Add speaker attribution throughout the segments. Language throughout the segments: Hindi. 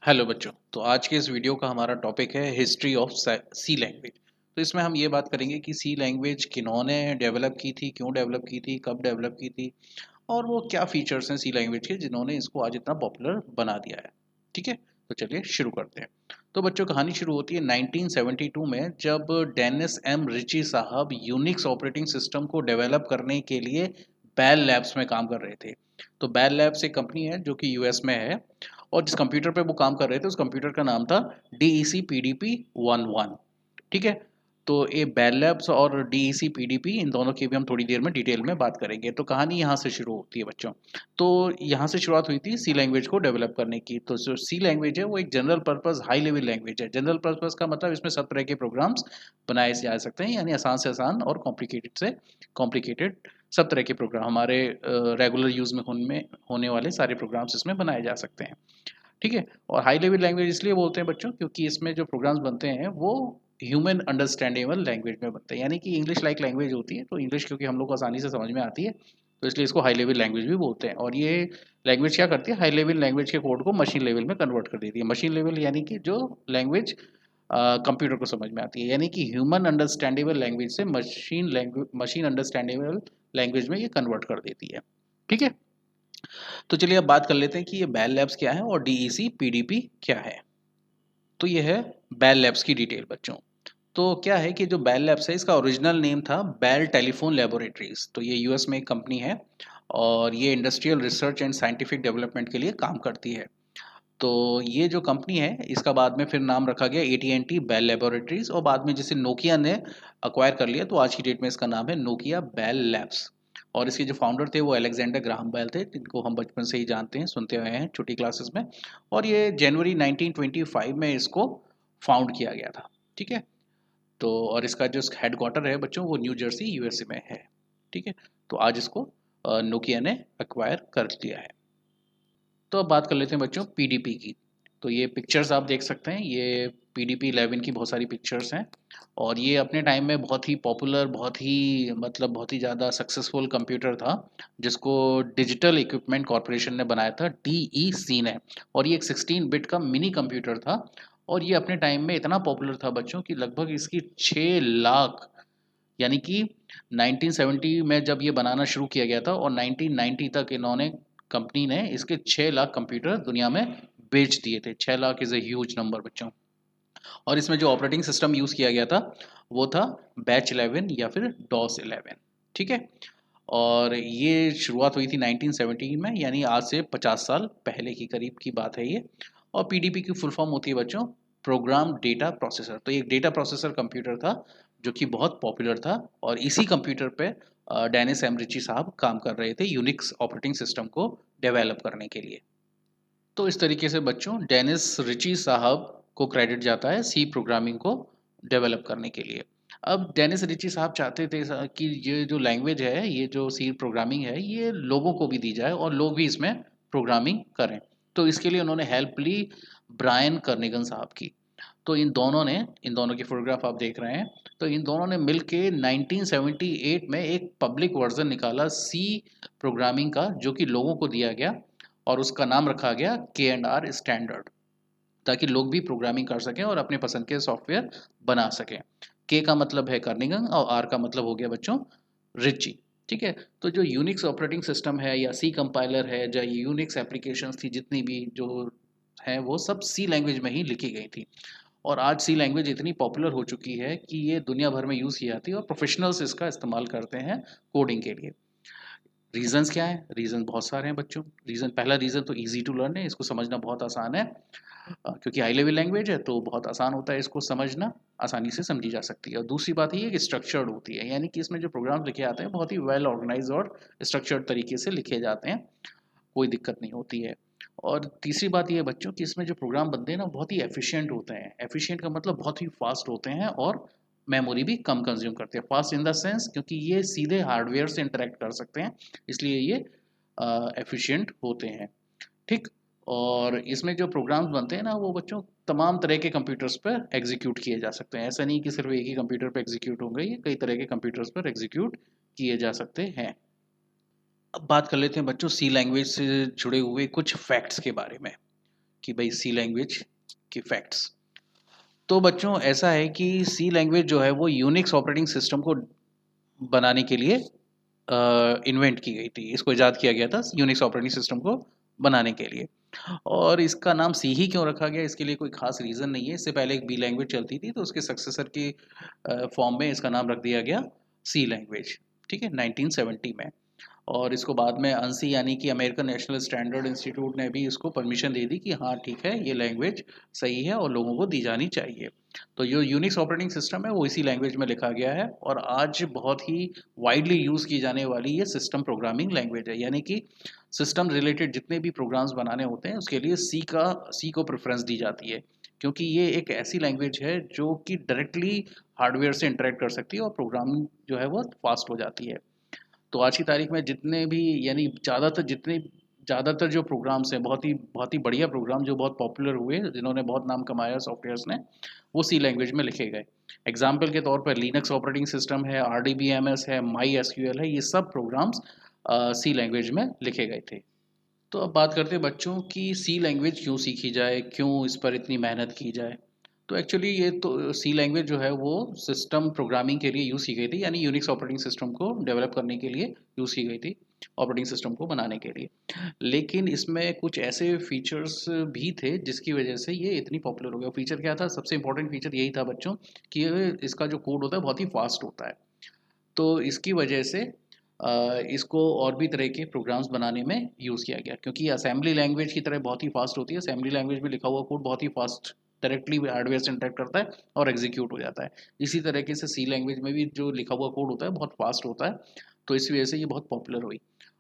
Speaker 1: हेलो बच्चों। तो आज के इस वीडियो का हमारा टॉपिक है हिस्ट्री ऑफ सी लैंग्वेज। तो इसमें हम ये बात करेंगे कि सी लैंग्वेज किन्होंने डेवलप की थी, क्यों डेवलप की थी, कब डेवलप की थी और वो क्या फीचर्स हैं सी लैंग्वेज के जिन्होंने इसको आज इतना पॉपुलर बना दिया है। ठीक है, तो चलिए शुरू करते हैं। तो बच्चों कहानी शुरू होती है 1972 में, जब डेनिस एम रिची साहब यूनिक्स ऑपरेटिंग सिस्टम को डेवलप करने के लिए बेल लैब्स में काम कर रहे थे। तो बेल लैब्स एक कंपनी है जो कि यूएस में है, और जिस कंप्यूटर पे वो काम कर रहे थे उस कंप्यूटर का नाम था DEC PDP-11। ठीक है, तो ये बेल लैब्स और DEC PDP इन दोनों की भी हम थोड़ी देर में डिटेल में बात करेंगे। तो कहानी यहाँ से शुरू होती है बच्चों। तो यहाँ से शुरुआत हुई थी सी लैंग्वेज को डेवलप करने की। तो जो सी लैंग्वेज है वो एक general purpose high level language है। जनरल पर्पस का मतलब इसमें सब तरह के प्रोग्राम्स बनाए जा सकते हैं, यानी आसान से आसान और कॉम्प्लिकेटेड से कॉम्प्लिकेटेड सब तरह के प्रोग्राम हमारे रेगुलर यूज़ में होने वाले सारे प्रोग्राम्स इसमें बनाए जा सकते हैं। ठीक है, और हाई लेवल लैंग्वेज इसलिए बोलते हैं बच्चों क्योंकि इसमें जो प्रोग्राम्स बनते हैं वो ह्यूमन अंडरस्टैंडेबल लैंग्वेज में बनते हैं, यानी कि इंग्लिश लाइक लैंग्वेज होती है। तो इंग्लिश क्योंकि हम लोग को आसानी से समझ में आती है, तो इसलिए इसको हाई लेवल लैंग्वेज भी बोलते हैं। और ये लैंग्वेज क्या करती है, हाई लेवल लैंग्वेज के कोड को मशीन लेवल में कन्वर्ट कर देती है। मशीन लेवल यानी कि जो लैंग्वेज कंप्यूटर को समझ में आती है, यानी कि ह्यूमन अंडरस्टैंडेबल लैंग्वेज से मशीन अंडरस्टैंडेबल लैंग्वेज में ये कन्वर्ट कर देती है। ठीक है, तो चलिए अब बात कर लेते हैं कि ये बेल लैब्स क्या है और DEC PDP क्या है। तो ये है बेल लैब्स की डिटेल बच्चों। तो क्या है कि जो बेल लैब्स है इसका ओरिजिनल नेम था बेल टेलीफोन लेबोरेटरीज। तो ये यूएस में एक कंपनी है और ये industrial research and scientific development के लिए काम करती है। तो ये जो कंपनी है इसका बाद में फिर नाम रखा गया AT&T बेल लेबोरेटरीज, और बाद में जैसे नोकिया ने अक्वायर कर लिया तो आज की डेट में इसका नाम है नोकिया बेल लैब्स। और इसके जो फाउंडर थे वो अलेक्जेंडर ग्राहम बेल थे, जिनको हम बचपन से ही जानते हैं, सुनते हुए हैं छोटी क्लासेस में। और ये जनवरी 1925 में इसको फाउंड किया गया था। ठीक है, तो और इसका जो हेड क्वार्टर है बच्चों वो न्यू जर्सी USA में है। ठीक है, तो आज इसको नोकिया ने अक्वायर कर लिया है। तो अब बात कर लेते हैं बच्चों PDP की। तो ये पिक्चर्स आप देख सकते हैं, ये PDP-11 की बहुत सारी पिक्चर्स हैं। और ये अपने टाइम में बहुत ही पॉपुलर, बहुत ही ज़्यादा सक्सेसफुल कंप्यूटर था, जिसको डिजिटल इक्विपमेंट कॉरपोरेशन ने बनाया था, DEC ने। और ये एक 16 बिट का मिनी कंप्यूटर था। और ये अपने टाइम में इतना पॉपुलर था बच्चों कि लगभग इसकी 6 लाख, यानी कि 1970 में जब ये बनाना शुरू किया गया था और 1990 तक इन्होंने, कंपनी ने इसके 6 लाख कंप्यूटर दुनिया में बेच दिए थे। 6 lakh is a huge number बच्चों। और इसमें जो ऑपरेटिंग सिस्टम यूज़ किया गया था वो था बैच 11 या फिर डॉस 11। ठीक है, और ये शुरुआत हुई थी 1970 में, यानी आज से 50 साल पहले की करीब की बात है ये। और PDP की फुल फॉर्म होती है बच्चों प्रोग्राम डेटा प्रोसेसर। तो ये एक डेटा प्रोसेसर कंप्यूटर था जो कि बहुत पॉपुलर था, और इसी कंप्यूटर पे डेनिस एमरिची साहब काम कर रहे थे यूनिक्स ऑपरेटिंग सिस्टम को डेवलप करने के लिए। तो इस तरीके से बच्चों डेनिस रिची साहब को क्रेडिट जाता है सी प्रोग्रामिंग को डेवलप करने के लिए। अब डेनिस रिची साहब चाहते थे कि ये जो लैंग्वेज है, ये जो सी प्रोग्रामिंग है, ये लोगों को भी दी जाए और लोग भी इसमें प्रोग्रामिंग करें। तो इसके लिए उन्होंने हेल्प ली ब्रायन कर्निगन साहब की। तो इन दोनों की फोटोग्राफ आप देख रहे हैं। तो इन दोनों ने मिल के 1978 में एक पब्लिक वर्जन निकाला सी प्रोग्रामिंग का, जो कि लोगों को दिया गया, और उसका नाम रखा गया K&R स्टैंडर्ड, ताकि लोग भी प्रोग्रामिंग कर सकें और अपने पसंद के सॉफ्टवेयर बना सकें। के का मतलब है कर्निगन और आर का मतलब हो गया बच्चों रिची। ठीक है, तो जो यूनिक्स ऑपरेटिंग सिस्टम है या सी कंपाइलर है, जो यूनिक्स एप्लीकेशंस थी जितनी भी जो है, वो सब सी लैंग्वेज में ही लिखी गई थी। और आज सी लैंग्वेज इतनी पॉपुलर हो चुकी है कि ये दुनिया भर में यूज़ की जाती है और प्रोफेशनल्स इसका इस्तेमाल करते हैं कोडिंग के लिए। रीजंस क्या है, रीजन बहुत सारे हैं बच्चों। पहला रीजन तो इजी टू लर्न है, इसको समझना बहुत आसान है। क्योंकि हाई लेवल लैंग्वेज है तो बहुत आसान होता है इसको समझना, आसानी से समझी जा सकती है। और दूसरी बात ये है कि स्ट्रक्चर्ड होती है, यानी कि इसमें जो प्रोग्राम लिखे जाते हैं बहुत ही वेल ऑर्गेनाइज और स्ट्रक्चर्ड तरीके से लिखे जाते हैं, कोई दिक्कत नहीं होती है। और तीसरी बात ये है बच्चों कि इसमें जो प्रोग्राम बनते हैं ना बहुत ही एफिशिएंट होते हैं। एफिशिएंट का मतलब बहुत ही फास्ट होते हैं और मेमोरी भी कम कंज्यूम करते हैं। फास्ट इन द सेंस क्योंकि ये सीधे हार्डवेयर से इंटरेक्ट कर सकते हैं, इसलिए ये एफिशिएंट होते हैं। ठीक, और इसमें जो प्रोग्राम्स बनते हैं ना वो बच्चों तमाम तरह के कंप्यूटर्स पर एग्जीक्यूट किए जा सकते हैं। ऐसा नहीं कि सिर्फ एक ही कंप्यूटर पर एग्जीक्यूट होंगे, ये कई तरह के कंप्यूटर्स पर एग्जीक्यूट किए जा सकते हैं। अब बात कर लेते हैं बच्चों सी लैंग्वेज से जुड़े हुए कुछ फैक्ट्स के बारे में। कि भाई सी लैंग्वेज की फैक्ट्स। तो बच्चों ऐसा है कि सी लैंग्वेज जो है वो यूनिक्स ऑपरेटिंग सिस्टम को बनाने के लिए इन्वेंट की गई थी, इसको ईजाद किया गया था यूनिक्स ऑपरेटिंग सिस्टम को बनाने के लिए। और इसका नाम सी ही क्यों रखा गया, इसके लिए कोई खास रीज़न नहीं है। इससे पहले एक बी लैंग्वेज चलती थी, तो उसके सक्सेसर की फॉर्म में इसका नाम रख दिया गया सी लैंग्वेज, ठीक है, 1970 में। और इसको बाद में अंसी यानी कि अमेरिकन नेशनल स्टैंडर्ड इंस्टीट्यूट ने भी इसको परमिशन दे दी कि हाँ ठीक है, ये लैंग्वेज सही है और लोगों को दी जानी चाहिए। तो जो यूनिक्स ऑपरेटिंग सिस्टम है वो इसी लैंग्वेज में लिखा गया है, और आज बहुत ही वाइडली यूज़ की जाने वाली ये सिस्टम प्रोग्रामिंग लैंग्वेज है। यानी कि सिस्टम रिलेटेड जितने भी प्रोग्राम्स बनाने होते हैं उसके लिए सी को प्रेफरेंस दी जाती है, क्योंकि ये एक ऐसी लैंग्वेज है जो कि डायरेक्टली हार्डवेयर से इंटरेक्ट कर सकती है और प्रोग्रामिंग जो है वो फास्ट हो जाती है। तो आज की तारीख में जितने भी, यानी ज़्यादातर जो प्रोग्राम्स हैं, बहुत ही बढ़िया प्रोग्राम जो बहुत पॉपुलर हुए, जिन्होंने बहुत नाम कमाया सॉफ्टवेयर्स ने, वो सी लैंग्वेज में लिखे गए। एग्जाम्पल के तौर पर लिनक्स ऑपरेटिंग सिस्टम है, RDBMS है, MySQL है, ये सब प्रोग्राम्स सी लैंग्वेज में लिखे गए थे। तो अब बात करते हैं बच्चों की सी लैंग्वेज क्यों सीखी जाए, क्यों इस पर इतनी मेहनत की जाए। तो एक्चुअली ये तो सी लैंग्वेज जो है वो सिस्टम प्रोग्रामिंग के लिए यूज़ की गई थी, यानी यूनिक्स ऑपरेटिंग सिस्टम को डेवलप करने के लिए यूज़ की गई थी, ऑपरेटिंग सिस्टम को बनाने के लिए। लेकिन इसमें कुछ ऐसे फीचर्स भी थे जिसकी वजह से ये इतनी पॉपुलर हो गया। फीचर क्या था? सबसे इंपॉर्टेंट फीचर यही था बच्चों कि इसका जो कोड होता है बहुत ही फास्ट होता है। तो इसकी वजह से इसको और भी तरह के प्रोग्राम्स बनाने में यूज़ किया गया, क्योंकि असेंबली लैंग्वेज की तरह बहुत ही फास्ट होती है। असेंबली लैंग्वेज में लिखा हुआ कोड बहुत ही फास्ट डायरेक्टली हार्डवेयर से इंटरेक्ट करता है और एग्जीक्यूट हो जाता है। इसी तरीके से सी लैंग्वेज में भी जो लिखा हुआ कोड होता है बहुत फास्ट होता है। तो इस वजह से ये बहुत पॉपुलर हुई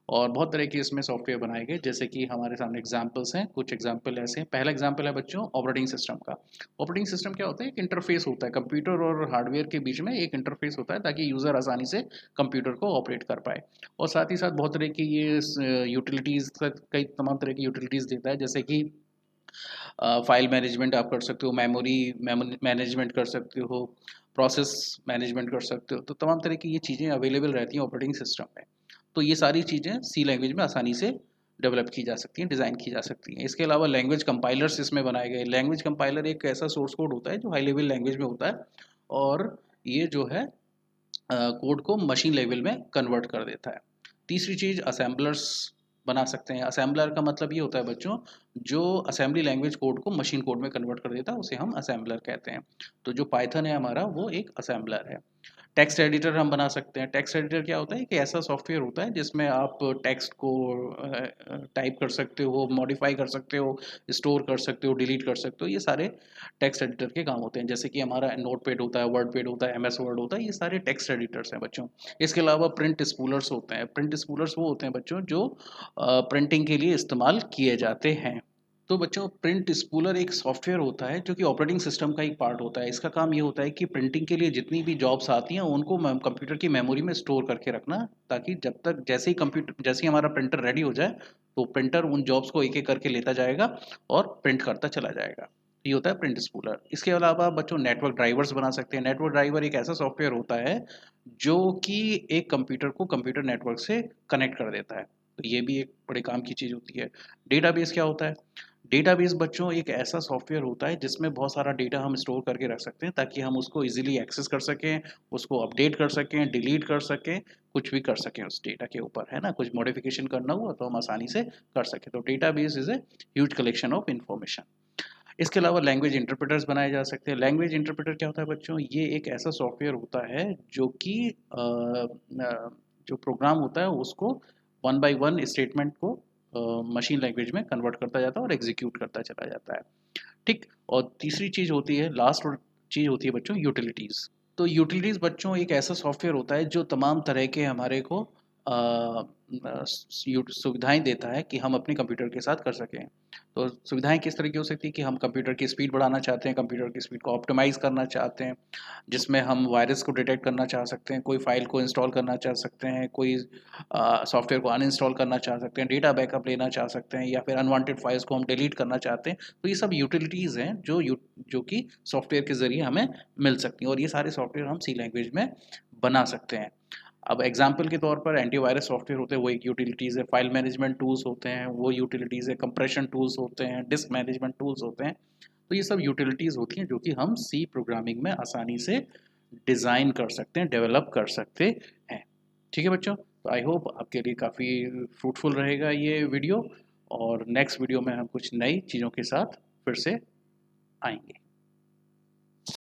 Speaker 1: और बहुत तरह के इसमें सॉफ्टवेयर बनाए गए, जैसे कि हमारे सामने एग्जाम्पल्स हैं। कुछ एग्जाम्पल ऐसे हैं। पहला एग्जाम्पल है बच्चों ऑपरेटिंग सिस्टम का। ऑपरेटिंग सिस्टम क्या होता है? एक इंटरफेस होता है, कंप्यूटर और हार्डवेयर के बीच में एक इंटरफेस होता है ताकि यूज़र आसानी से कंप्यूटर को ऑपरेट कर पाए। और साथ ही साथ बहुत तरह की ये यूटिलिटीज़, कई तमाम तरह की यूटिलिटीज़ देता है, जैसे कि फाइल मैनेजमेंट आप कर सकते हो, मेमोरी मैनेजमेंट कर सकते हो, प्रोसेस मैनेजमेंट कर सकते हो। तो तमाम तरह की ये चीज़ें अवेलेबल रहती हैं ऑपरेटिंग सिस्टम में। तो ये सारी चीज़ें सी लैंग्वेज में आसानी से डेवलप की जा सकती हैं, डिज़ाइन की जा सकती हैं। इसके अलावा लैंग्वेज कंपाइलर्स इसमें बनाए गए। लैंग्वेज कंपाइलर एक ऐसा सोर्स कोड होता है जो हाई लेवल लैंग्वेज में होता है, और ये जो है कोड को मशीन लेवल में कन्वर्ट कर देता है। तीसरी चीज़, असेंबलर्स बना सकते हैं। असेंबलर का मतलब ये होता है बच्चों, जो असेंबली लैंग्वेज कोड को मशीन कोड में कन्वर्ट कर देता है, उसे हम असेंबलर कहते हैं। तो जो पाइथन है हमारा, वो एक असेंबलर है। टेक्स्ट एडिटर हम बना सकते हैं। टेक्स्ट एडिटर क्या होता है? कि ऐसा सॉफ्टवेयर होता है जिसमें आप टेक्स्ट को टाइप कर सकते हो, मॉडिफाई कर सकते हो, स्टोर कर सकते हो, डिलीट कर सकते हो। ये सारे टेक्स्ट एडिटर के काम होते हैं। जैसे कि हमारा नोटपैड होता है, वर्डपैड होता है, MS वर्ड होता है, ये सारे टेक्स्ट एडिटर्स हैं बच्चों। इसके अलावा प्रिंट स्पूलर्स होते हैं। प्रिंट स्पूलर्स वो होते हैं बच्चों जो प्रिंटिंग के लिए इस्तेमाल किए जाते हैं। तो बच्चों, प्रिंट स्पूलर एक सॉफ्टवेयर होता है जो कि ऑपरेटिंग सिस्टम का एक पार्ट होता है। इसका काम ये होता है कि प्रिंटिंग के लिए जितनी भी जॉब्स आती हैं उनको कंप्यूटर की मेमोरी में स्टोर करके रखना, ताकि जब तक जैसे ही हमारा प्रिंटर रेडी हो जाए, तो प्रिंटर उन जॉब्स को एक एक करके लेता जाएगा और प्रिंट करता चला जाएगा। ये होता है प्रिंट स्पूलर। इसके अलावा बच्चों नेटवर्क ड्राइवर्स बना सकते हैं। नेटवर्क ड्राइवर एक ऐसा सॉफ्टवेयर होता है जो कि एक कंप्यूटर को कंप्यूटर नेटवर्क से कनेक्ट कर देता है। तो ये भी एक बड़े काम की चीज़ होती है। डेटाबेस क्या होता है? डेटाबेस बच्चों एक ऐसा सॉफ्टवेयर होता है जिसमें बहुत सारा डेटा हम स्टोर करके रख सकते हैं, ताकि हम उसको इजीली एक्सेस कर सकें, उसको अपडेट कर सकें, डिलीट कर सकें, कुछ भी कर सकें उस डेटा के ऊपर, है ना। कुछ मॉडिफिकेशन करना हुआ तो हम आसानी से कर सकें। तो database is a huge collection of information. इसके अलावा लैंग्वेज इंटरप्रेटर्स बनाए जा सकते हैं। लैंग्वेज इंटरप्रेटर क्या होता है बच्चों? ये एक ऐसा सॉफ्टवेयर होता है जो कि जो प्रोग्राम होता है उसको वन बाय वन स्टेटमेंट को मशीन लैंग्वेज में कन्वर्ट करता जाता है और एग्जीक्यूट करता चला जाता है, ठीक। और तीसरी चीज़ होती है, लास्ट चीज़ होती है बच्चों, यूटिलिटीज़। तो यूटिलिटीज़ बच्चों एक ऐसा सॉफ्टवेयर होता है जो तमाम तरह के हमारे को सुविधाएं देता है कि हम अपने कंप्यूटर के साथ कर सकें। तो सुविधाएं किस तरह की हो सकती है कि हम कंप्यूटर की स्पीड बढ़ाना चाहते हैं, कंप्यूटर की स्पीड को ऑप्टिमाइज़ करना चाहते हैं, जिसमें हम वायरस को डिटेक्ट करना चाह सकते हैं, कोई फाइल को इंस्टॉल करना चाह सकते हैं, कोई सॉफ्टवेयर को अनइंस्टॉल करना चाह सकते हैं, डेटा बैकअप लेना चाह सकते हैं, या फिर अनवांटेड फाइल्स को हम डिलीट करना चाहते हैं। तो ये सब यूटिलिटीज़ हैं जो कि सॉफ्टवेयर के ज़रिए हमें मिल सकती हैं, और ये सारे सॉफ्टवेयर हम सी लैंग्वेज में बना सकते हैं। अब एग्जाम्पल के तौर पर एंटीवायरस सॉफ्टवेयर होते हैं, वो एक यूटिलिटीज़ है, फाइल मैनेजमेंट टूल्स होते हैं वो यूटिलिटीज़ है, कंप्रेशन टूल्स होते हैं, डिस्क मैनेजमेंट टूल्स होते हैं। तो ये सब यूटिलिटीज़ होती हैं जो कि हम सी प्रोग्रामिंग में आसानी से डिज़ाइन कर सकते हैं, डेवलप कर सकते हैं। ठीक है बच्चों, तो आई होप आपके लिए काफ़ी फ्रूटफुल रहेगा ये वीडियो, और नेक्स्ट वीडियो में हम कुछ नई चीज़ों के साथ फिर से आएंगे।